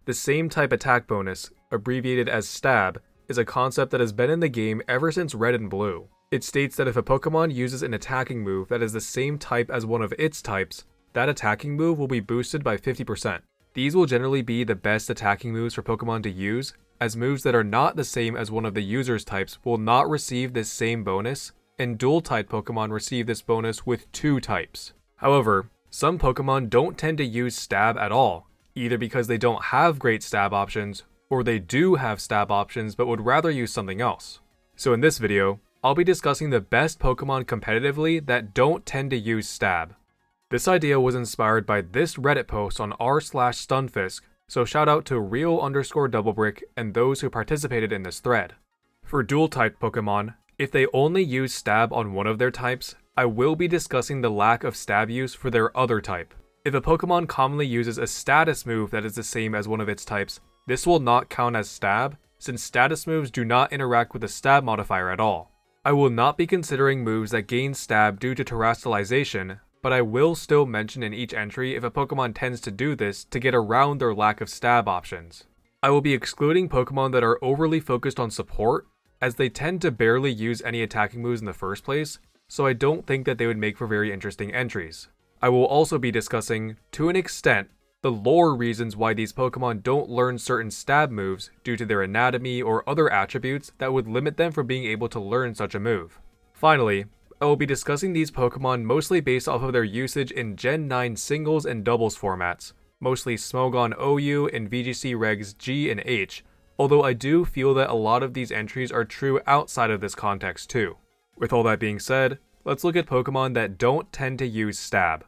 The same type attack bonus, abbreviated as stab, is a concept that has been in the game ever since Red and Blue. It states that if a Pokemon uses an attacking move that is the same type as one of its types, that attacking move will be boosted by 50%. These will generally be the best attacking moves for Pokemon to use, as moves that are not the same as one of the user's types will not receive this same bonus, and dual-type Pokemon receive this bonus with 2 types. However, some Pokemon don't tend to use stab at all, either because they don't have great stab options, or they do have stab options but would rather use something else. So in this video, I'll be discussing the best Pokemon competitively that don't tend to use stab. This idea was inspired by this Reddit post on r/Stunfisk, so shout out to real_doublebrick and those who participated in this thread. For dual-type Pokemon, if they only use stab on one of their types, I will be discussing the lack of stab use for their other type. If a Pokemon commonly uses a status move that is the same as one of its types, this will not count as stab, since status moves do not interact with the stab modifier at all. I will not be considering moves that gain stab due to terrestrialization, but I will still mention in each entry if a Pokemon tends to do this to get around their lack of stab options. I will be excluding Pokemon that are overly focused on support, as they tend to barely use any attacking moves in the first place, so I don't think that they would make for very interesting entries. I will also be discussing, to an extent, the lore reasons why these Pokemon don't learn certain stab moves due to their anatomy or other attributes that would limit them from being able to learn such a move. Finally, I will be discussing these Pokemon mostly based off of their usage in Gen 9 singles and doubles formats, mostly Smogon OU and VGC Regs G and H, although I do feel that a lot of these entries are true outside of this context too. With all that being said, let's look at Pokemon that don't tend to use stab.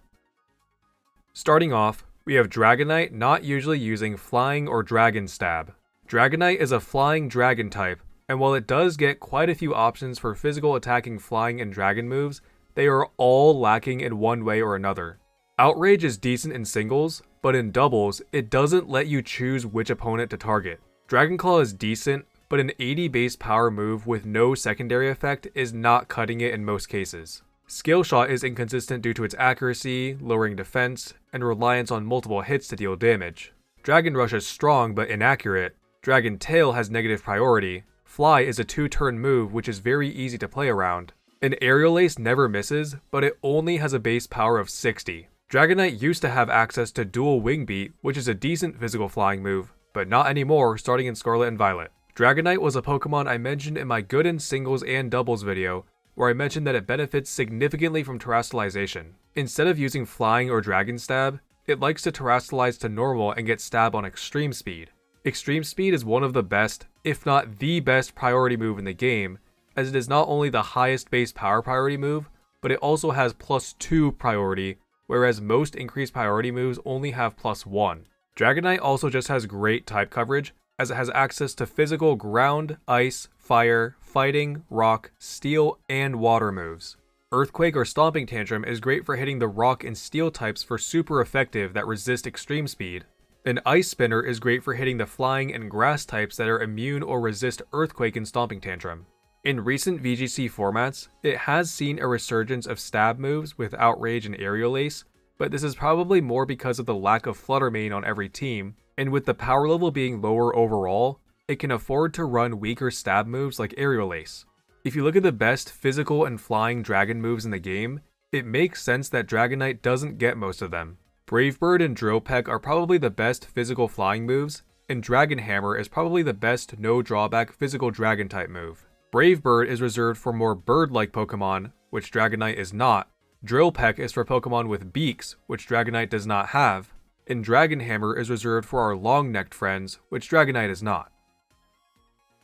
Starting off, we have Dragonite not usually using Flying or Dragon Stab. Dragonite is a Flying Dragon type, and while it does get quite a few options for physical attacking Flying and Dragon moves, they are all lacking in one way or another. Outrage is decent in singles, but in doubles, it doesn't let you choose which opponent to target. Dragon Claw is decent, but an 80 base power move with no secondary effect is not cutting it in most cases. Scale Shot is inconsistent due to its accuracy, lowering defense, and reliance on multiple hits to deal damage. Dragon Rush is strong but inaccurate. Dragon Tail has negative priority. Fly is a 2-turn move which is very easy to play around. An Aerial Ace never misses, but it only has a base power of 60. Dragonite used to have access to Dual Wing Beat, which is a decent physical flying move, but not anymore starting in Scarlet and Violet. Dragonite was a Pokemon I mentioned in my good in singles and doubles video, where I mentioned that it benefits significantly from terrestrialization. Instead of using Flying or Dragon Stab, it likes to terrestrialize to normal and get stab on Extreme Speed. Extreme Speed is one of the best, if not the best priority move in the game, as it is not only the highest base power priority move, but it also has +2 priority, whereas most increased priority moves only have +1. Dragonite also just has great type coverage, as it has access to physical ground, ice, fire, fighting, rock, steel, and water moves. Earthquake or Stomping Tantrum is great for hitting the rock and steel types for super effective that resist extreme speed. An Ice Spinner is great for hitting the flying and grass types that are immune or resist Earthquake and Stomping Tantrum. In recent VGC formats, it has seen a resurgence of stab moves with Outrage and Aerial Ace, but this is probably more because of the lack of Flutter Mane on every team, and with the power level being lower overall, it can afford to run weaker stab moves like Aerial Ace. If you look at the best physical and flying dragon moves in the game, it makes sense that Dragonite doesn't get most of them. Brave Bird and Drill Peck are probably the best physical flying moves, and Dragon Hammer is probably the best no drawback physical dragon type move. Brave Bird is reserved for more bird-like Pokemon, which Dragonite is not. Drill Peck is for Pokemon with beaks, which Dragonite does not have, and Dragon Hammer is reserved for our long-necked friends, which Dragonite is not.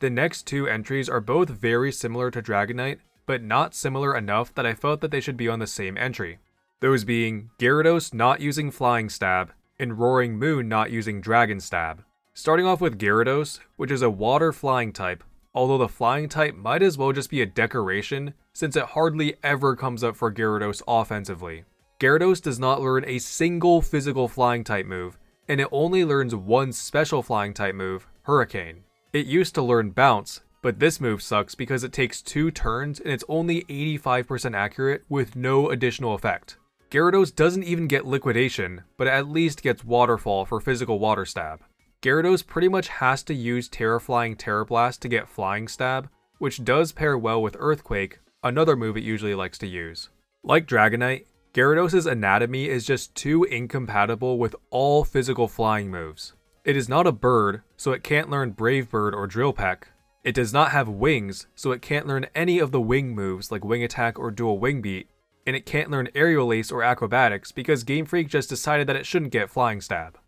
The next two entries are both very similar to Dragonite, but not similar enough that I felt that they should be on the same entry. Those being Gyarados not using Flying Stab, and Roaring Moon not using Dragon Stab. Starting off with Gyarados, which is a water flying type, although the flying type might as well just be a decoration, since it hardly ever comes up for Gyarados offensively. Gyarados does not learn a single physical flying type move, and it only learns one special flying type move, Hurricane. It used to learn Bounce, but this move sucks because it takes 2 turns and it's only 85% accurate with no additional effect. Gyarados doesn't even get Liquidation, but at least gets Waterfall for physical Water Stab. Gyarados pretty much has to use Terraflying Terra Blast to get Flying Stab, which does pair well with Earthquake, another move it usually likes to use. Like Dragonite, Gyarados' anatomy is just too incompatible with all physical flying moves. It is not a bird, so it can't learn Brave Bird or Drill Peck. It does not have wings, so it can't learn any of the wing moves like Wing Attack or Dual Wing Beat, and it can't learn Aerial Ace or Acrobatics because Game Freak just decided that it shouldn't get Flying Stab.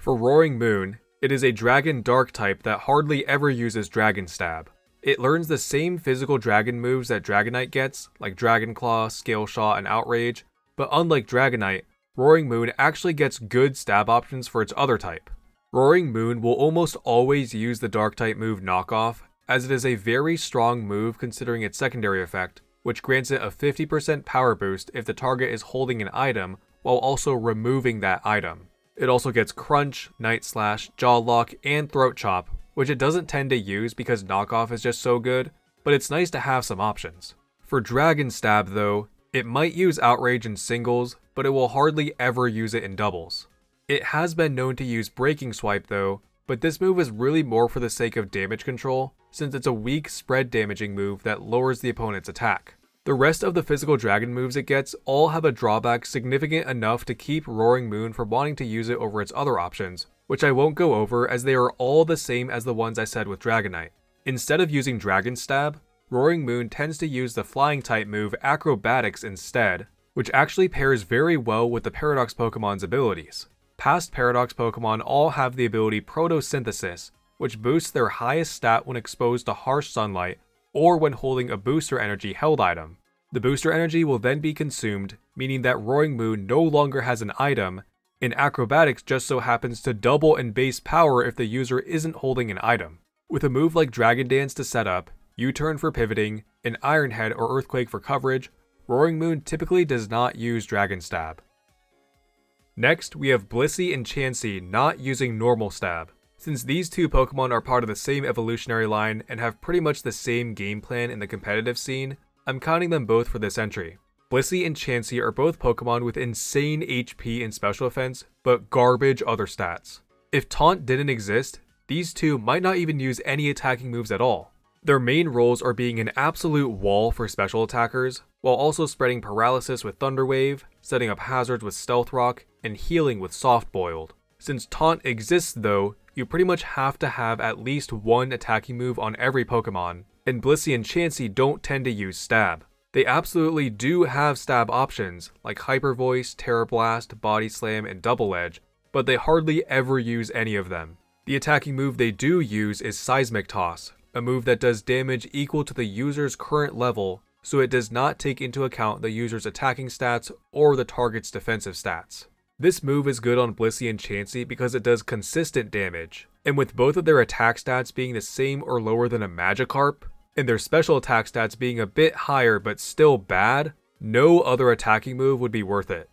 For Roaring Moon, it is a Dragon Dark type that hardly ever uses Dragon Stab. It learns the same physical dragon moves that Dragonite gets, like Dragon Claw, Scale Shot, and Outrage, but unlike Dragonite, Roaring Moon actually gets good stab options for its other type. Roaring Moon will almost always use the Dark type move Knockoff, as it is a very strong move considering its secondary effect, which grants it a 50% power boost if the target is holding an item, while also removing that item. It also gets Crunch, Night Slash, Jaw Lock, and Throat Chop, which it doesn't tend to use because Knockoff is just so good, but it's nice to have some options. For Dragon Stab though, it might use Outrage in singles, but it will hardly ever use it in doubles. It has been known to use Breaking Swipe though, but this move is really more for the sake of damage control, since it's a weak spread damaging move that lowers the opponent's attack. The rest of the physical dragon moves it gets all have a drawback significant enough to keep Roaring Moon from wanting to use it over its other options, which I won't go over as they are all the same as the ones I said with Dragonite. Instead of using Dragon Stab, Roaring Moon tends to use the flying type move Acrobatics instead, which actually pairs very well with the Paradox Pokemon's abilities. Past Paradox Pokemon all have the ability Photosynthesis, which boosts their highest stat when exposed to harsh sunlight or when holding a booster energy held item. The booster energy will then be consumed, meaning that Roaring Moon no longer has an item, and Acrobatics just so happens to double in base power if the user isn't holding an item. With a move like Dragon Dance to set up, U-Turn for pivoting, and Iron Head or Earthquake for coverage, Roaring Moon typically does not use Dragon Stab. Next, we have Blissey and Chansey not using Normal Stab. Since these two Pokemon are part of the same evolutionary line and have pretty much the same game plan in the competitive scene, I'm counting them both for this entry. Blissey and Chansey are both Pokemon with insane HP and special defense, but garbage other stats. If Taunt didn't exist, these two might not even use any attacking moves at all. Their main roles are being an absolute wall for special attackers, while also spreading paralysis with Thunder Wave, setting up hazards with Stealth Rock, and healing with Soft Boiled. Since Taunt exists though, you pretty much have to have at least one attacking move on every Pokemon, and Blissey and Chansey don't tend to use Stab. They absolutely do have Stab options, like Hyper Voice, Terra Blast, Body Slam, and Double Edge, but they hardly ever use any of them. The attacking move they do use is Seismic Toss, a move that does damage equal to the user's current level, so it does not take into account the user's attacking stats or the target's defensive stats. This move is good on Blissey and Chansey because it does consistent damage, and with both of their attack stats being the same or lower than a Magikarp, and their special attack stats being a bit higher but still bad, no other attacking move would be worth it.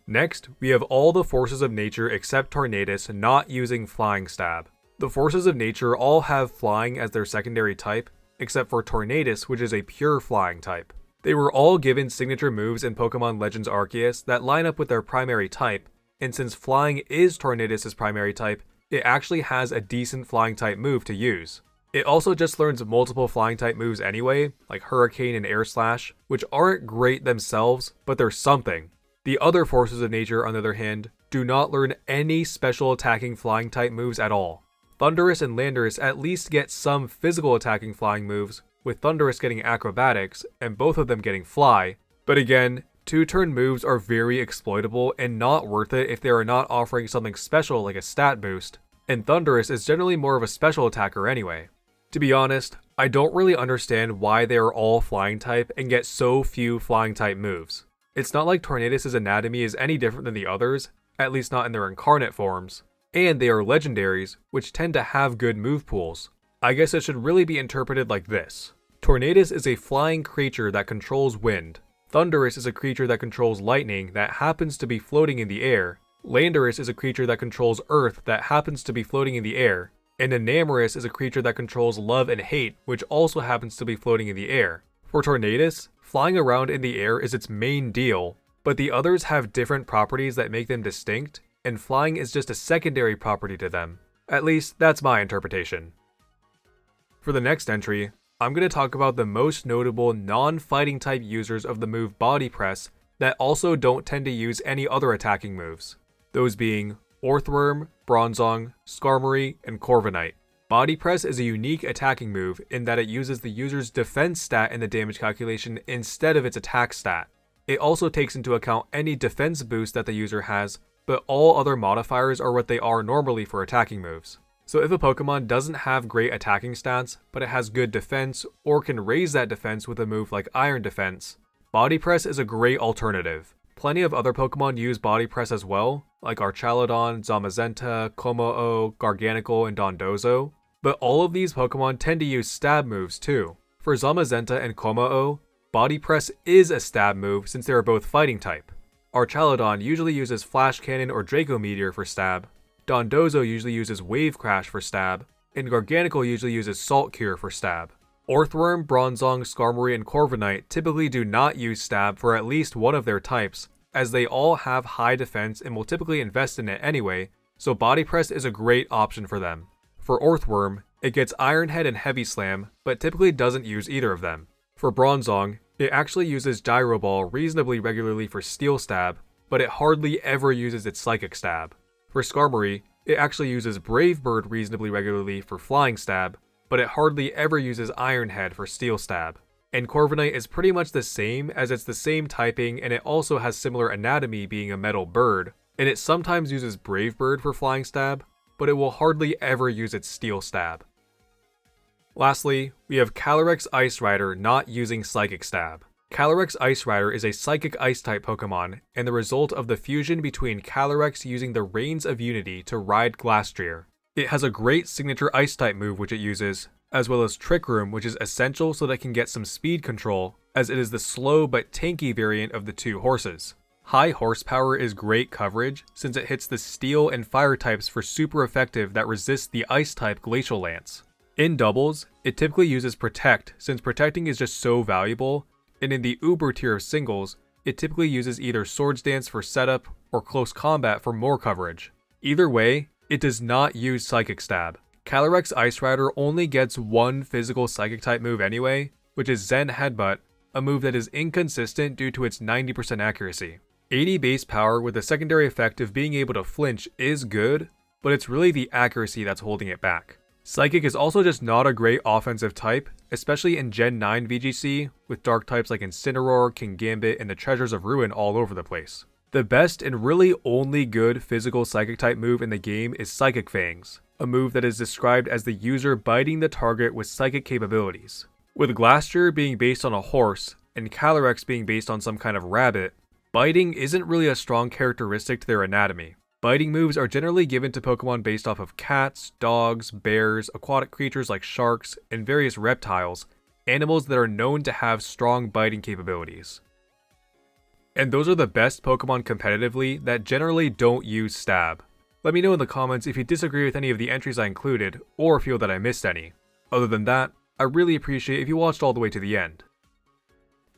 Next, we have all the forces of nature except Tornadus not using Flying Stab. The forces of nature all have flying as their secondary type, except for Tornadus, which is a pure flying type. They were all given signature moves in Pokemon Legends Arceus that line up with their primary type, and since flying is Tornadus' primary type, it actually has a decent flying type move to use. It also just learns multiple flying type moves anyway, like Hurricane and Air Slash, which aren't great themselves, but they're something. The other forces of nature, on the other hand, do not learn any special attacking flying type moves at all. Thundurus and Landorus at least get some physical attacking flying moves, with Thundurus getting Acrobatics and both of them getting Fly, but again, two-turn moves are very exploitable and not worth it if they are not offering something special like a stat boost, and Thundurus is generally more of a special attacker anyway. To be honest, I don't really understand why they are all flying type and get so few flying type moves. It's not like Tornadus' anatomy is any different than the others, at least not in their incarnate forms, and they are legendaries, which tend to have good move pools. I guess it should really be interpreted like this. Tornadus is a flying creature that controls wind. Thundurus is a creature that controls lightning that happens to be floating in the air. Landorus is a creature that controls earth that happens to be floating in the air. And Enamorus is a creature that controls love and hate, which also happens to be floating in the air. For Tornadus, flying around in the air is its main deal, but the others have different properties that make them distinct, and flying is just a secondary property to them. At least, that's my interpretation. For the next entry, I'm going to talk about the most notable non-fighting type users of the move Body Press that also don't tend to use any other attacking moves. Those being Orthworm, Bronzong, Skarmory, and Corviknight. Body Press is a unique attacking move in that it uses the user's defense stat in the damage calculation instead of its attack stat. It also takes into account any defense boost that the user has, but all other modifiers are what they are normally for attacking moves. So if a Pokemon doesn't have great attacking stats, but it has good defense or can raise that defense with a move like Iron Defense, Body Press is a great alternative. Plenty of other Pokemon use Body Press as well, like Archaludon, Zamazenta, Kommo-o, Garganacl, and Dondozo. But all of these Pokemon tend to use stab moves too. For Zamazenta and Kommo-o, Body Press is a stab move since they are both fighting type. Archaludon usually uses Flash Cannon or Draco Meteor for stab, Dondozo usually uses Wave Crash for stab, and Garganacl usually uses Salt Cure for stab. Orthworm, Bronzong, Skarmory, and Corviknight typically do not use stab for at least one of their types, as they all have high defense and will typically invest in it anyway, so Body Press is a great option for them. For Orthworm, it gets Iron Head and Heavy Slam, but typically doesn't use either of them. For Bronzong, it actually uses Gyro Ball reasonably regularly for Steel Stab, but it hardly ever uses its Psychic Stab. For Skarmory, it actually uses Brave Bird reasonably regularly for Flying Stab, but it hardly ever uses Iron Head for Steel Stab. And Corviknight is pretty much the same, as it's the same typing and it also has similar anatomy being a metal bird, and it sometimes uses Brave Bird for Flying Stab, but it will hardly ever use its Steel Stab. Lastly, we have Calyrex Ice Rider not using Psychic Stab. Calyrex Ice Rider is a Psychic Ice-type Pokemon, and the result of the fusion between Calyrex using the Reins of Unity to ride Glastrier. It has a great signature Ice-type move which it uses, as well as Trick Room, which is essential so that it can get some speed control, as it is the slow but tanky variant of the two horses. High horsepower is great coverage, since it hits the Steel and Fire types for super effective that resists the Ice-type Glacial Lance. In doubles, it typically uses Protect, since protecting is just so valuable, and in the Uber tier of singles, it typically uses either Swords Dance for setup or Close Combat for more coverage. Either way, it does not use Psychic Stab. Calyrex Ice Rider only gets one physical Psychic type move anyway, which is Zen Headbutt, a move that is inconsistent due to its 90% accuracy. 80 base power with the secondary effect of being able to flinch is good, but it's really the accuracy that's holding it back. Psychic is also just not a great offensive type, especially in Gen 9 VGC, with dark types like Incineroar, Kingambit, and the Treasures of Ruin all over the place. The best and really only good physical Psychic type move in the game is Psychic Fangs, a move that is described as the user biting the target with psychic capabilities. With Glastrier being based on a horse, and Calyrex being based on some kind of rabbit, biting isn't really a strong characteristic to their anatomy. Biting moves are generally given to Pokemon based off of cats, dogs, bears, aquatic creatures like sharks, and various reptiles, animals that are known to have strong biting capabilities. And those are the best Pokemon competitively that generally don't use Stab. Let me know in the comments if you disagree with any of the entries I included, or feel that I missed any. Other than that, I really appreciate if you watched all the way to the end.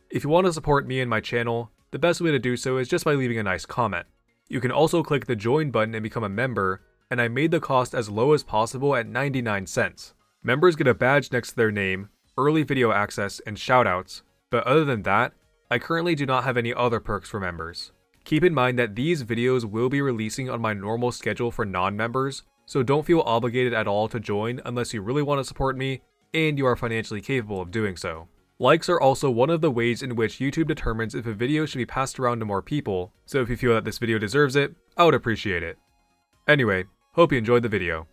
If you want to support me and my channel, the best way to do so is just by leaving a nice comment. You can also click the join button and become a member, and I made the cost as low as possible at 99 cents. Members get a badge next to their name, early video access, and shoutouts, but other than that, I currently do not have any other perks for members. Keep in mind that these videos will be releasing on my normal schedule for non-members, so don't feel obligated at all to join unless you really want to support me and you are financially capable of doing so. Likes are also one of the ways in which YouTube determines if a video should be passed around to more people, so if you feel that this video deserves it, I would appreciate it. Anyway, hope you enjoyed the video.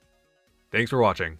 Thanks for watching.